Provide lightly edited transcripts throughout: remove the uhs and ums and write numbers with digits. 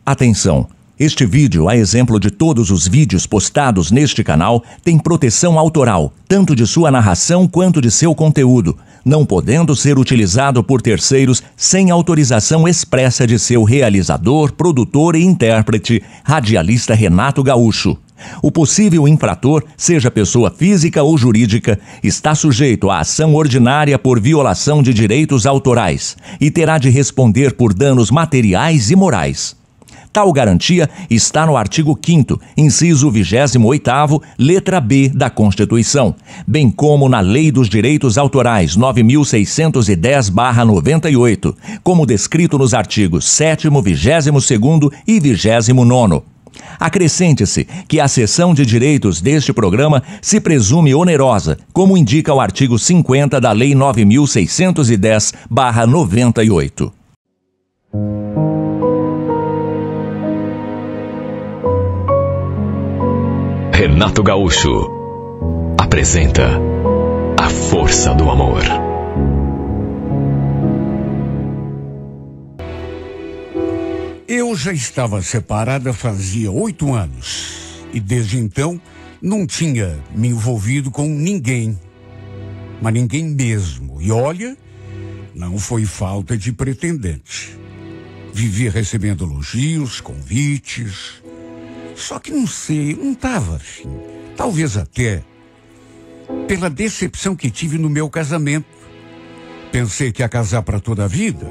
Atenção! Este vídeo, a exemplo de todos os vídeos postados neste canal, tem proteção autoral, tanto de sua narração quanto de seu conteúdo, não podendo ser utilizado por terceiros sem autorização expressa de seu realizador, produtor e intérprete, radialista Renato Gaúcho. O possível infrator, seja pessoa física ou jurídica, está sujeito à ação ordinária por violação de direitos autorais e terá de responder por danos materiais e morais. Tal garantia está no artigo 5º, inciso 28º, letra B da Constituição, bem como na Lei dos Direitos Autorais 9.610/98, como descrito nos artigos 7º, 22º e 29º. Acrescente-se que a cessão de direitos deste programa se presume onerosa, como indica o artigo 50 da Lei 9.610/98. Renato Gaúcho apresenta A Força do Amor. Eu já estava separada fazia 8 anos e desde então não tinha me envolvido com ninguém, mas ninguém mesmo. E olha, não foi falta de pretendente. Vivia recebendo elogios, convites, só que não sei, não estava afim. Talvez até pela decepção que tive no meu casamento. Pensei que ia casar para toda a vida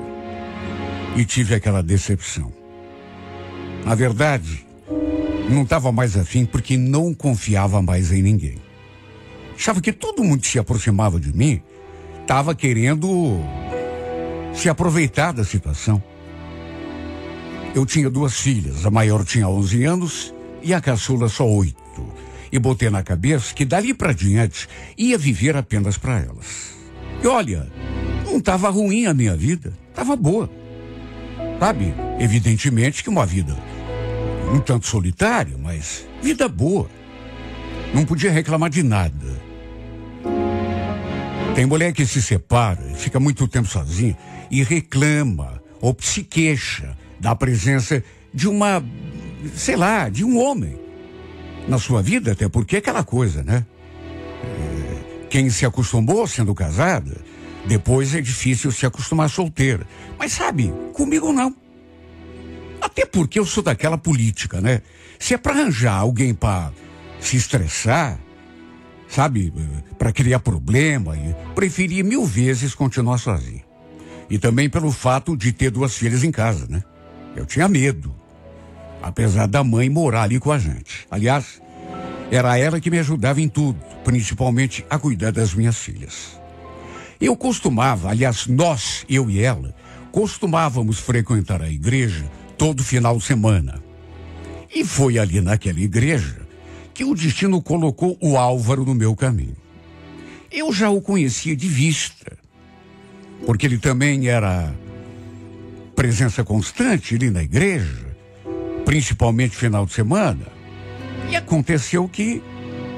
e tive aquela decepção. Na verdade, não estava mais afim porque não confiava mais em ninguém. Achava que todo mundo que se aproximava de mim estava querendo se aproveitar da situação. Eu tinha 2 filhas, a maior tinha 11 anos e a caçula só 8. E botei na cabeça que dali para diante ia viver apenas para elas. E olha, não estava ruim a minha vida, estava boa. Sabe, evidentemente que uma vida um tanto solitária, mas vida boa. Não podia reclamar de nada. Tem mulher que se separa, fica muito tempo sozinha e reclama ou se queixa da presença de uma, sei lá, de um homem na sua vida, até porque é aquela coisa, né? Quem se acostumou sendo casada, depois é difícil se acostumar solteira. Mas sabe, comigo não. Até porque eu sou daquela política, né? Se é para arranjar alguém para se estressar, sabe, para criar problema, eu preferia 1000 vezes continuar sozinho. E também pelo fato de ter 2 filhas em casa, né? Eu tinha medo, apesar da mãe morar ali com a gente. Aliás, era ela que me ajudava em tudo, principalmente a cuidar das minhas filhas. Eu costumava, aliás, nós, eu e ela, costumávamos frequentar a igreja todo final de semana. E foi ali naquela igreja que o destino colocou o Álvaro no meu caminho. Eu já o conhecia de vista, porque ele também era presença constante ali na igreja, principalmente final de semana. E aconteceu que,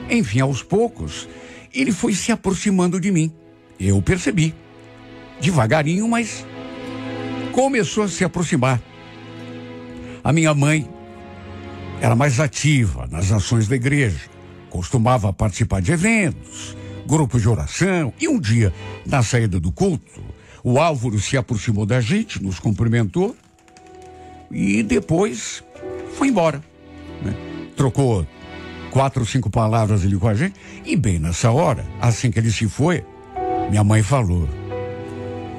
enfim, aos poucos, ele foi se aproximando de mim. Eu percebi, devagarinho, mas começou a se aproximar. A minha mãe era mais ativa nas ações da igreja, costumava participar de eventos, grupos de oração, e um dia, na saída do culto, o Álvaro se aproximou da gente, nos cumprimentou e depois foi embora, né? Trocou 4 ou 5 palavras ali com a gente e bem nessa hora, assim que ele se foi, minha mãe falou: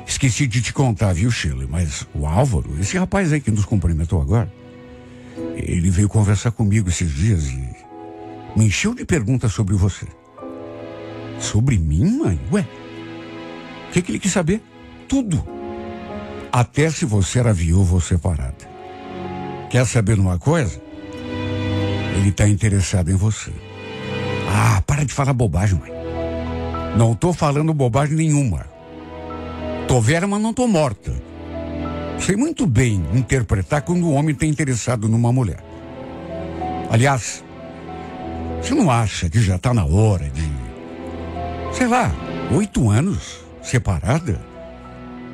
esqueci de te contar, viu, Shirley, mas o Álvaro, esse rapaz aí que nos cumprimentou agora, ele veio conversar comigo esses dias e me encheu de perguntas sobre você. Sobre mim, mãe? Ué, o que ele quis saber? Tudo. Até se você era viúva ou separada. Quer saber uma coisa? Ele está interessado em você. Ah, para de falar bobagem, mãe. Não tô falando bobagem nenhuma. Tô velha, mas não tô morta. Sei muito bem interpretar quando o homem está interessado numa mulher. Aliás, você não acha que já está na hora de, sei lá, 8 anos separada?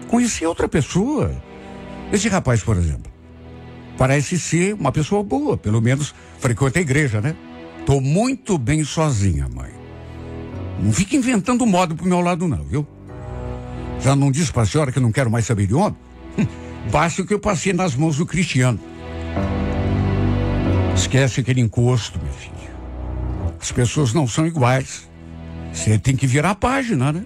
Conhecer outra pessoa. Esse rapaz, por exemplo, parece ser uma pessoa boa, pelo menos frequenta a igreja, né? Tô muito bem sozinha, mãe. Não fica inventando moda pro meu lado não, viu? Já não disse pra senhora que não quero mais saber de homem? Basta o que eu passei nas mãos do Cristiano. Esquece aquele encosto, meu filho. As pessoas não são iguais. Você tem que virar a página, né?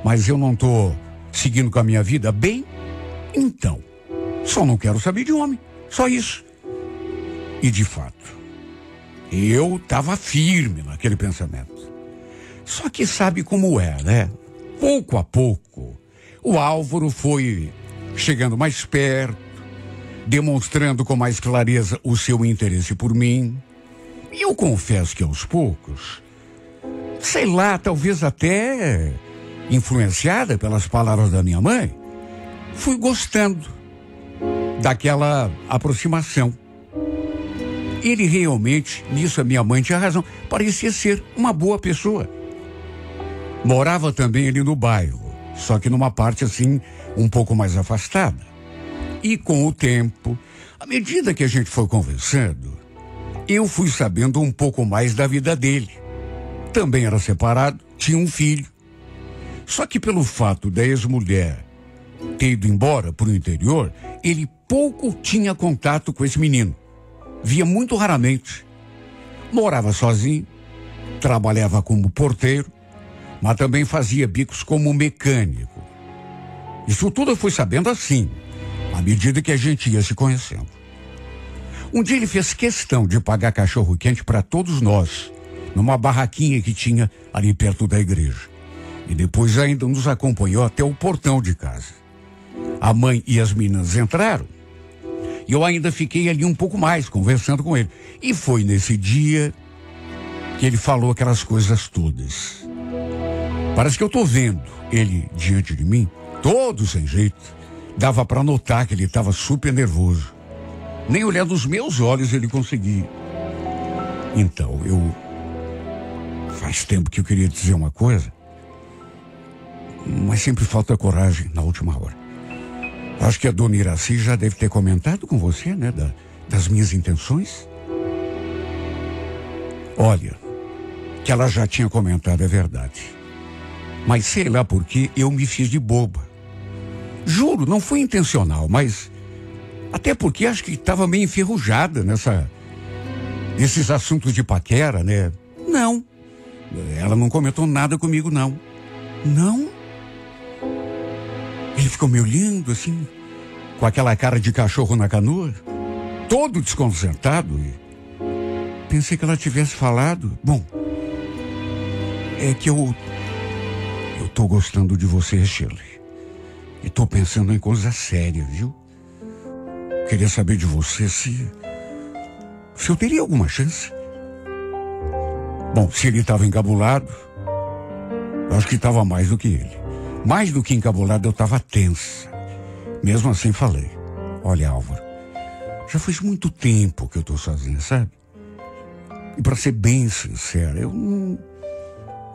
Mas eu não tô seguindo com a minha vida bem? Então, só não quero saber de homem. Só isso. E de fato, eu estava firme naquele pensamento. Só que sabe como é, né? Pouco a pouco, o Álvaro foi chegando mais perto, demonstrando com mais clareza o seu interesse por mim. E eu confesso que aos poucos, sei lá, talvez até influenciada pelas palavras da minha mãe, fui gostando daquela aproximação. Ele realmente, nisso a minha mãe tinha razão, parecia ser uma boa pessoa. Morava também ali no bairro, só que numa parte assim, um pouco mais afastada. E com o tempo, à medida que a gente foi conversando, eu fui sabendo um pouco mais da vida dele. Também era separado, tinha um filho. Só que pelo fato da ex-mulher ter ido embora para o interior, ele pouco tinha contato com esse menino. Via muito raramente. Morava sozinho, trabalhava como porteiro, mas também fazia bicos como mecânico. Isso tudo eu fui sabendo assim, à medida que a gente ia se conhecendo. Um dia ele fez questão de pagar cachorro-quente para todos nós, numa barraquinha que tinha ali perto da igreja. E depois ainda nos acompanhou até o portão de casa. A mãe e as meninas entraram, e eu ainda fiquei ali um pouco mais, conversando com ele. E foi nesse dia que ele falou aquelas coisas todas. Parece que eu tô vendo ele diante de mim, todo sem jeito. Dava para notar que ele estava super nervoso. Nem olhar nos meus olhos ele conseguia. Então, faz tempo que eu queria dizer uma coisa, mas sempre falta coragem na última hora. Acho que a dona Iraci já deve ter comentado com você, né, das minhas intenções. Olha, que ela já tinha comentado é verdade. Mas sei lá por que eu me fiz de boba. Juro, não foi intencional, mas até porque acho que estava meio enferrujada nesses assuntos de paquera, né? Não. Ela não comentou nada comigo, não. Não? Ele ficou me olhando assim, com aquela cara de cachorro na canoa, todo desconcertado. E pensei que ela tivesse falado. Bom, é que eu tô gostando de você, Shirley. E tô pensando em coisa séria, viu? Queria saber de você se eu teria alguma chance. Bom, se ele estava encabulado, eu acho que estava mais do que ele. Mais do que encabulado, eu estava tensa. Mesmo assim falei: olha, Álvaro, já faz muito tempo que eu tô sozinha, sabe? E para ser bem sincera, eu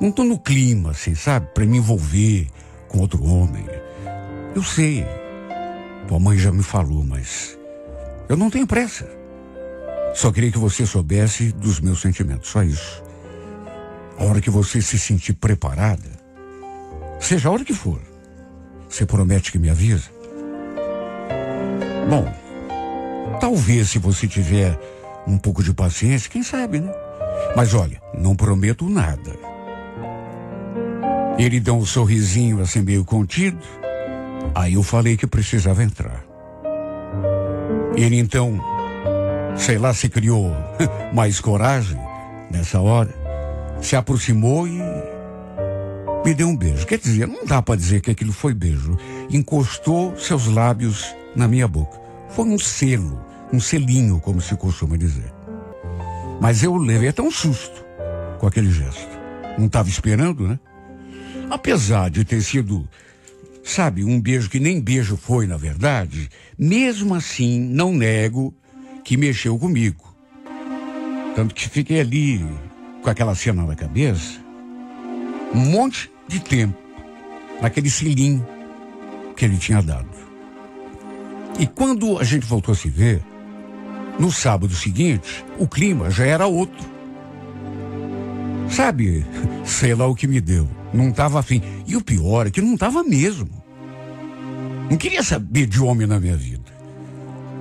não tô no clima, assim, sabe? Para me envolver com outro homem. Eu sei, tua mãe já me falou, mas eu não tenho pressa. Só queria que você soubesse dos meus sentimentos, só isso. A hora que você se sentir preparada, seja a hora que for, você promete que me avisa? Bom, talvez se você tiver um pouco de paciência, quem sabe, né? Mas olha, não prometo nada. Ele deu um sorrisinho assim meio contido. Aí eu falei que precisava entrar. Ele então, sei lá, se criou mais coragem nessa hora, se aproximou e me deu um beijo. Quer dizer, não dá para dizer que aquilo foi beijo. Encostou seus lábios na minha boca. Foi um selo, um selinho, como se costuma dizer. Mas eu levei até um susto com aquele gesto. Não estava esperando, né? Apesar de ter sido, sabe, um beijo que nem beijo foi, na verdade, mesmo assim, não nego que mexeu comigo. Tanto que fiquei ali com aquela cena na cabeça um monte de tempo, naquele selinho que ele tinha dado. E quando a gente voltou a se ver, no sábado seguinte, o clima já era outro. Sabe, sei lá o que me deu. Não estava afim. E o pior é que não estava mesmo. Não queria saber de homem na minha vida.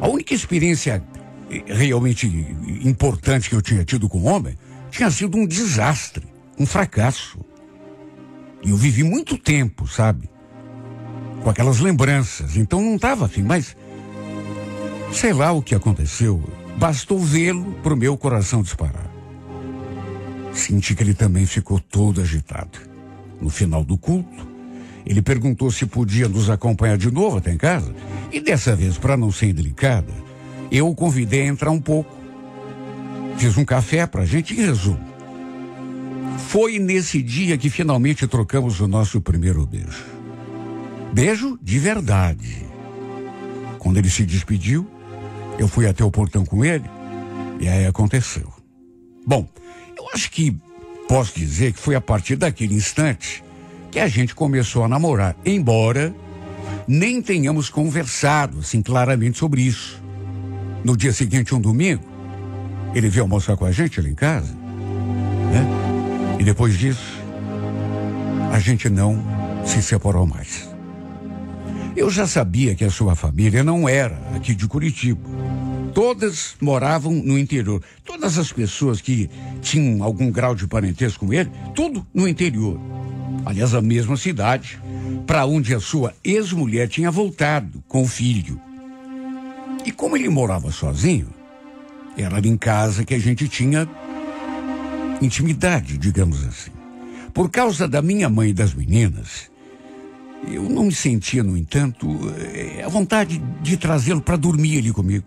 A única experiência realmente importante que eu tinha tido com homem tinha sido um desastre, um fracasso. E eu vivi muito tempo, sabe? Com aquelas lembranças. Então não estava afim, mas sei lá o que aconteceu. Bastou vê-lo para o meu coração disparar. Senti que ele também ficou todo agitado. No final do culto, ele perguntou se podia nos acompanhar de novo até em casa. E dessa vez, para não ser indelicada, eu o convidei a entrar um pouco. Fiz um café pra gente e resumo. Foi nesse dia que finalmente trocamos o nosso primeiro beijo. Beijo de verdade. Quando ele se despediu, eu fui até o portão com ele e aí aconteceu. Bom, eu acho que posso dizer que foi a partir daquele instante que a gente começou a namorar, embora nem tenhamos conversado assim claramente sobre isso. No dia seguinte, um domingo, ele veio almoçar com a gente ali em casa, né? E depois disso, a gente não se separou mais. Eu já sabia que a sua família não era aqui de Curitiba. Todas moravam no interior. Todas as pessoas que tinham algum grau de parentesco com ele, tudo no interior. Aliás, a mesma cidade para onde a sua ex-mulher tinha voltado com o filho. E como ele morava sozinho, era ali em casa que a gente tinha intimidade, digamos assim. Por causa da minha mãe e das meninas, eu não me sentia, no entanto, a vontade de trazê-lo para dormir ali comigo.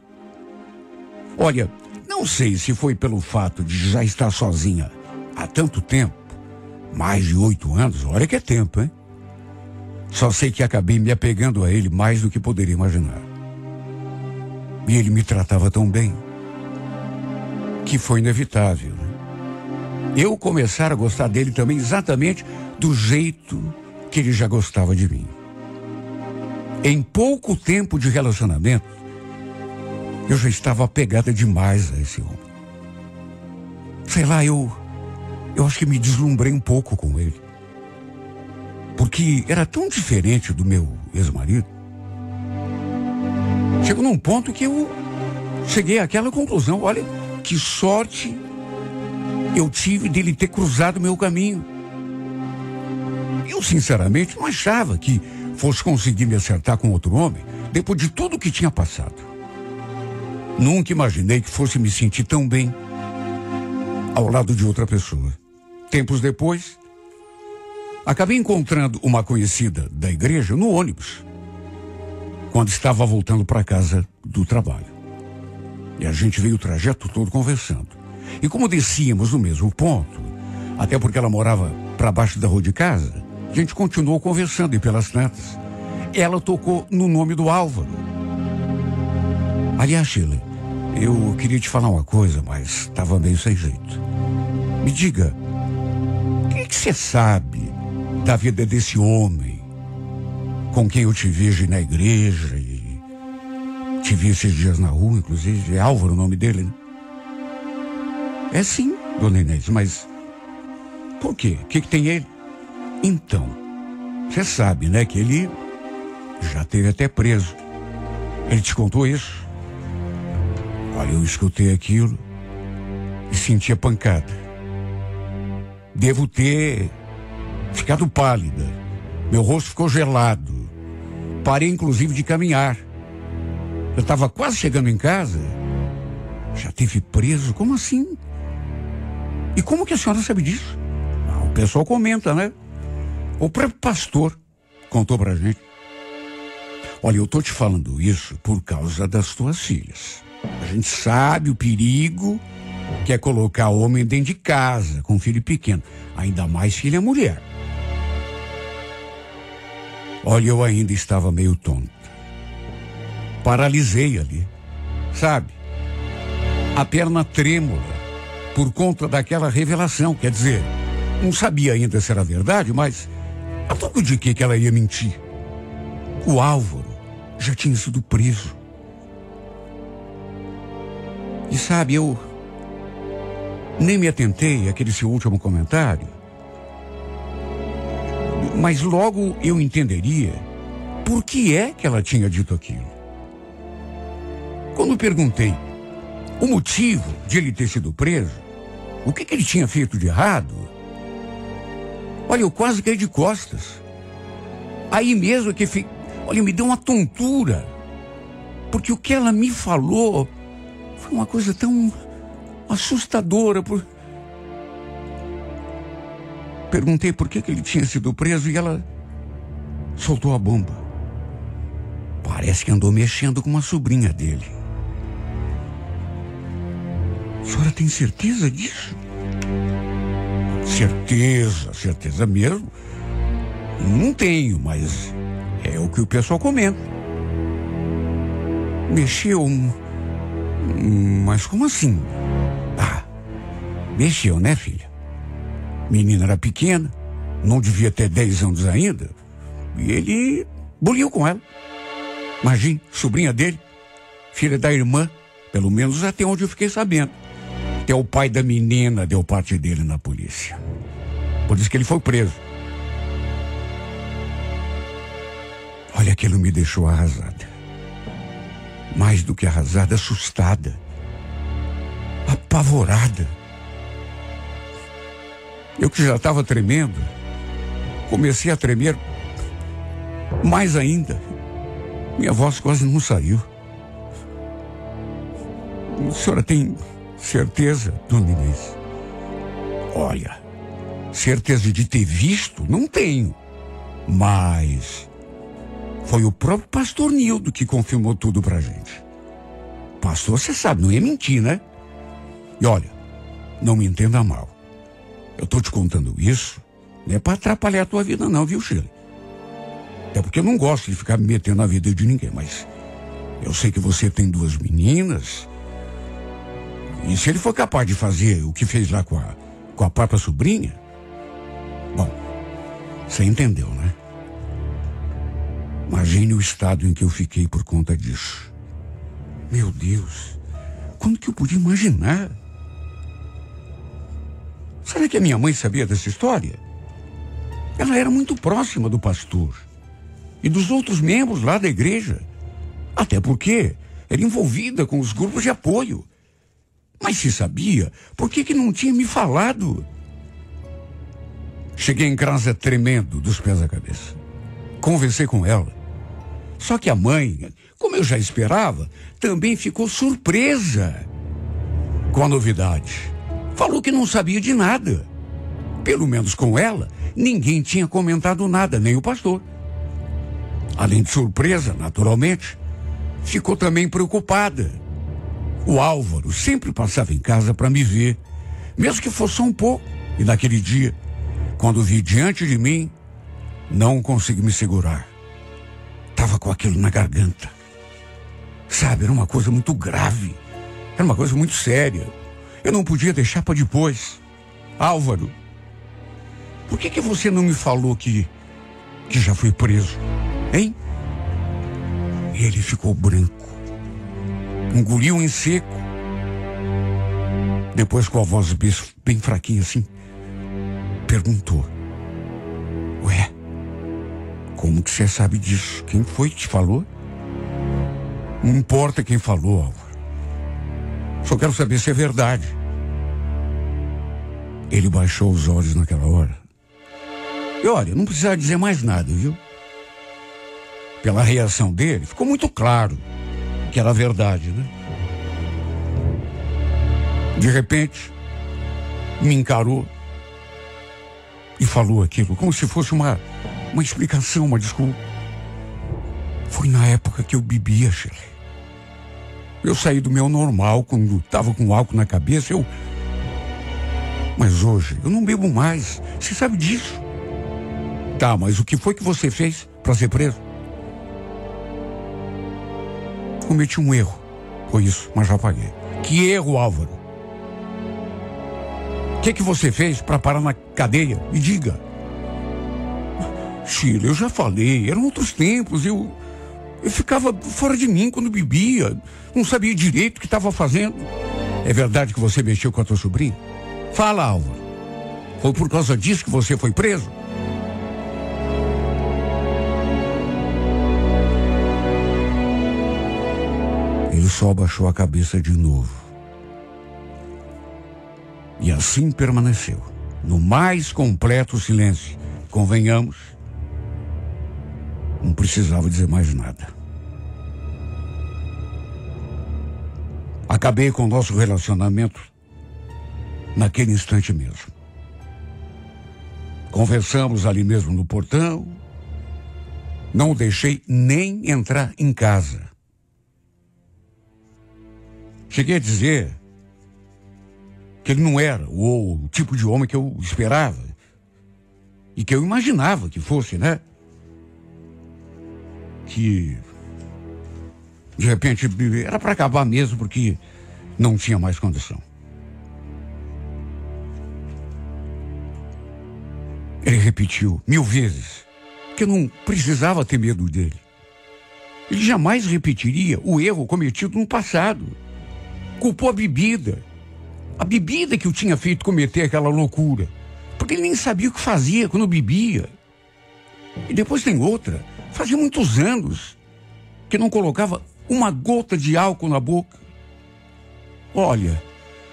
Olha, não sei se foi pelo fato de já estar sozinha há tanto tempo, mais de 8 anos, olha que é tempo, hein? Só sei que acabei me apegando a ele mais do que poderia imaginar. E ele me tratava tão bem que foi inevitável, né? Eu começar a gostar dele também exatamente do jeito que ele já gostava de mim. Em pouco tempo de relacionamento, eu já estava apegada demais a esse homem. Sei lá, eu acho que me deslumbrei um pouco com ele. Porque era tão diferente do meu ex-marido. Chegou num ponto que eu cheguei àquela conclusão. Olha, que sorte eu tive dele ter cruzado meu caminho. Eu, sinceramente, não achava que fosse conseguir me acertar com outro homem depois de tudo que tinha passado. Nunca imaginei que fosse me sentir tão bem ao lado de outra pessoa. Tempos depois, acabei encontrando uma conhecida da igreja no ônibus, quando estava voltando para casa do trabalho. E a gente veio o trajeto todo conversando. E como descíamos no mesmo ponto, até porque ela morava para baixo da rua de casa, a gente continuou conversando e pelas tantas, ela tocou no nome do Álvaro. Aliás, Shirley, eu queria te falar uma coisa, mas estava meio sem jeito. Me diga, o que você sabe da vida desse homem com quem eu te vejo na igreja e te vi esses dias na rua, inclusive? É Álvaro o nome dele, né? É sim, dona Inês, mas por quê? O que tem ele? Então, você sabe, né, que ele já teve até preso. Ele te contou isso? Olha, eu escutei aquilo e senti a pancada. Devo ter ficado pálida. Meu rosto ficou gelado. Parei, inclusive, de caminhar. Eu estava quase chegando em casa. Já teve preso? Como assim? E como que a senhora sabe disso? O pessoal comenta, né? O próprio pastor contou pra gente. Olha, eu tô te falando isso por causa das tuas filhas. A gente sabe o perigo que é colocar homem dentro de casa com filho pequeno. Ainda mais filha mulher. Olha, eu ainda estava meio tonta. Paralisei ali, sabe? A perna trêmula por conta daquela revelação. Quer dizer, não sabia ainda se era verdade, mas a troco de que ela ia mentir? O Álvaro já tinha sido preso. E sabe, eu nem me atentei àquele seu último comentário, mas logo eu entenderia por que é que ela tinha dito aquilo. Quando perguntei o motivo de ele ter sido preso, o que ele tinha feito de errado, olha, eu quase caí de costas. Aí mesmo que olha, me deu uma tontura, porque o que ela me falou foi uma coisa tão assustadora. Perguntei por que ele tinha sido preso e ela soltou a bomba. Parece que andou mexendo com uma sobrinha dele. A senhora tem certeza disso? Certeza mesmo. Não tenho, mas é o que o pessoal comenta. Mexeu, mas como assim? Mexeu, né, filha? Menina era pequena, não devia ter 10 anos ainda, e ele buliu com ela. Imagine, sobrinha dele, filha da irmã, pelo menos até onde eu fiquei sabendo. Até o pai da menina deu parte dele na polícia. Por isso que ele foi preso. Olha, aquilo me deixou arrasada. Mais do que arrasada, assustada. Apavorada. Eu que já estava tremendo, comecei a tremer mais ainda. Minha voz quase não saiu. A senhora tem certeza, dona Inês? Olha, certeza de ter visto, não tenho. Mas foi o próprio pastor Nildo que confirmou tudo pra gente. Pastor, você sabe, não ia mentir, né? E olha, não me entenda mal. Eu tô te contando isso, não é pra atrapalhar a tua vida não, viu, Shirley? Até porque eu não gosto de ficar me metendo na vida de ninguém, mas eu sei que você tem 2 meninas. E se ele for capaz de fazer o que fez lá com a própria sobrinha, bom, você entendeu, né? Imagine o estado em que eu fiquei por conta disso. Meu Deus, quando que eu podia imaginar? Será que a minha mãe sabia dessa história? Ela era muito próxima do pastor e dos outros membros lá da igreja. Até porque era envolvida com os grupos de apoio. Mas se sabia, por que não tinha me falado? Cheguei em casa tremendo dos pés à cabeça. Conversei com ela. Só que a mãe, como eu já esperava, também ficou surpresa com a novidade. Falou que não sabia de nada. Pelo menos com ela, ninguém tinha comentado nada, nem o pastor. Além de surpresa, naturalmente, ficou também preocupada. O Álvaro sempre passava em casa para me ver, mesmo que fosse só um pouco. E naquele dia, quando vi diante de mim, não consegui me segurar. Tava com aquilo na garganta. Sabe, era uma coisa muito grave. Era uma coisa muito séria. Eu não podia deixar para depois. Álvaro, por que você não me falou que já foi preso? Hein? E ele ficou branco. Engoliu em seco. Depois, com a voz bem fraquinha assim, perguntou: ué, como que você sabe disso? Quem foi que te falou? Não importa quem falou, Álvaro. Só quero saber se é verdade. Ele baixou os olhos naquela hora. E olha, não precisava dizer mais nada, viu? Pela reação dele, ficou muito claro que era verdade, né? De repente, me encarou e falou aquilo, como se fosse uma explicação, uma desculpa. Foi na época que eu bebia, Shirley. Eu saí do meu normal, quando estava com álcool na cabeça, Mas hoje, eu não bebo mais. Você sabe disso. Tá, mas o que foi que você fez para ser preso? Cometi um erro. Foi isso, mas já paguei. Que erro, Álvaro? O que você fez para parar na cadeia? Me diga. Shirley, eu já falei, eram outros tempos, eu ficava fora de mim quando bebia, não sabia direito o que estava fazendo. É verdade que você mexeu com a tua sobrinha? Fala, Álvaro. Foi por causa disso que você foi preso? Ele só abaixou a cabeça de novo. E assim permaneceu, no mais completo silêncio. Convenhamos, não precisava dizer mais nada. Acabei com o nosso relacionamento naquele instante mesmo. Conversamos ali mesmo no portão. Não o deixei nem entrar em casa. Cheguei a dizer que ele não era o tipo de homem que eu esperava e que eu imaginava que fosse, né? Que de repente era para acabar mesmo porque não tinha mais condição. Ele repetiu 1000 vezes que eu não precisava ter medo dele. Ele jamais repetiria o erro cometido no passado. Culpou a bebida que o tinha feito cometer aquela loucura, porque ele nem sabia o que fazia quando bebia. E depois tem outra, fazia muitos anos que não colocava uma gota de álcool na boca. Olha,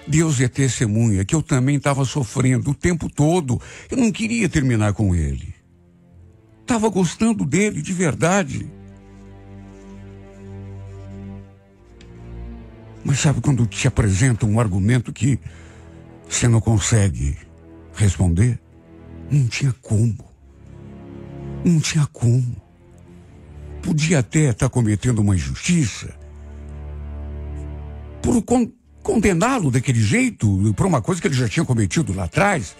Deus é testemunha que eu também estava sofrendo o tempo todo. Eu não queria terminar com ele. Estava gostando dele de verdade. Mas sabe quando te apresenta um argumento que você não consegue responder? Não tinha como. Não tinha como. Podia até estar cometendo uma injustiça por condená-lo daquele jeito, por uma coisa que ele já tinha cometido lá atrás.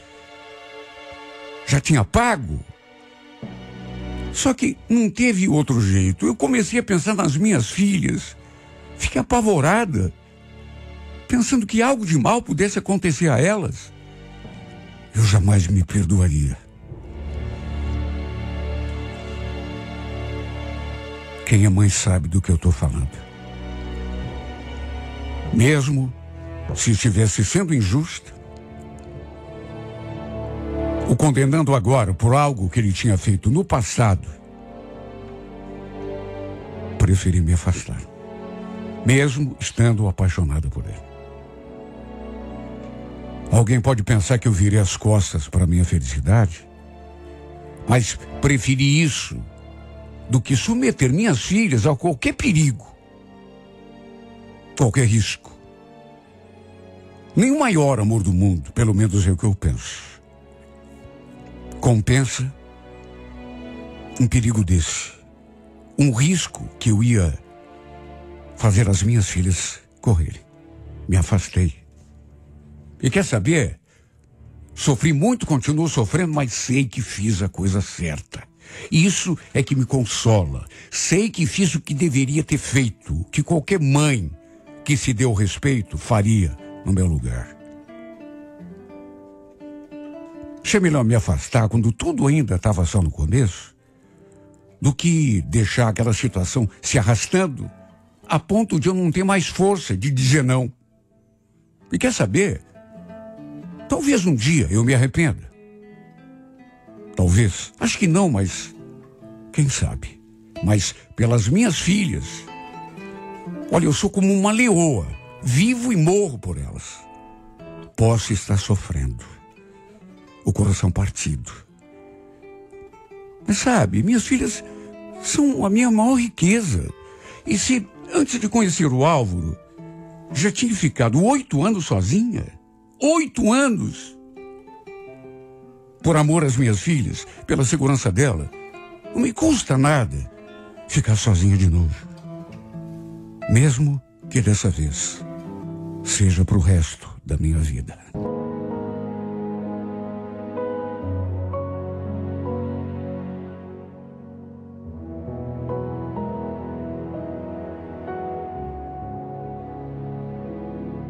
Já tinha pago. Só que não teve outro jeito. Eu comecei a pensar nas minhas filhas. Fiquei apavorada, pensando que algo de mal pudesse acontecer a elas. Eu jamais me perdoaria. Quem é mãe sabe do que eu estou falando. Mesmo se estivesse sendo injusta, o condenando agora por algo que ele tinha feito no passado, preferi me afastar. Mesmo estando apaixonado por ele. Alguém pode pensar que eu virei as costas para a minha felicidade, mas preferi isso do que submeter minhas filhas a qualquer perigo, qualquer risco. Nem o maior amor do mundo, pelo menos é o que eu penso, compensa um perigo desse, um risco que eu ia fazer as minhas filhas correrem. Me afastei. E quer saber? Sofri muito, continuo sofrendo, mas sei que fiz a coisa certa. Isso é que me consola. Sei que fiz o que deveria ter feito, que qualquer mãe que se deu respeito faria no meu lugar. Achei melhor me afastar quando tudo ainda estava só no começo, do que deixar aquela situação se arrastando a ponto de eu não ter mais força de dizer não. E quer saber? Talvez um dia eu me arrependa. Talvez. Acho que não, mas quem sabe? Mas pelas minhas filhas, olha, eu sou como uma leoa. Vivo e morro por elas. Posso estar sofrendo. O coração partido. Mas sabe, minhas filhas são a minha maior riqueza. E se antes de conhecer o Álvaro, já tinha ficado 8 anos sozinha. 8 anos. Por amor às minhas filhas, pela segurança dela, não me custa nada ficar sozinha de novo. Mesmo que dessa vez seja pro resto da minha vida.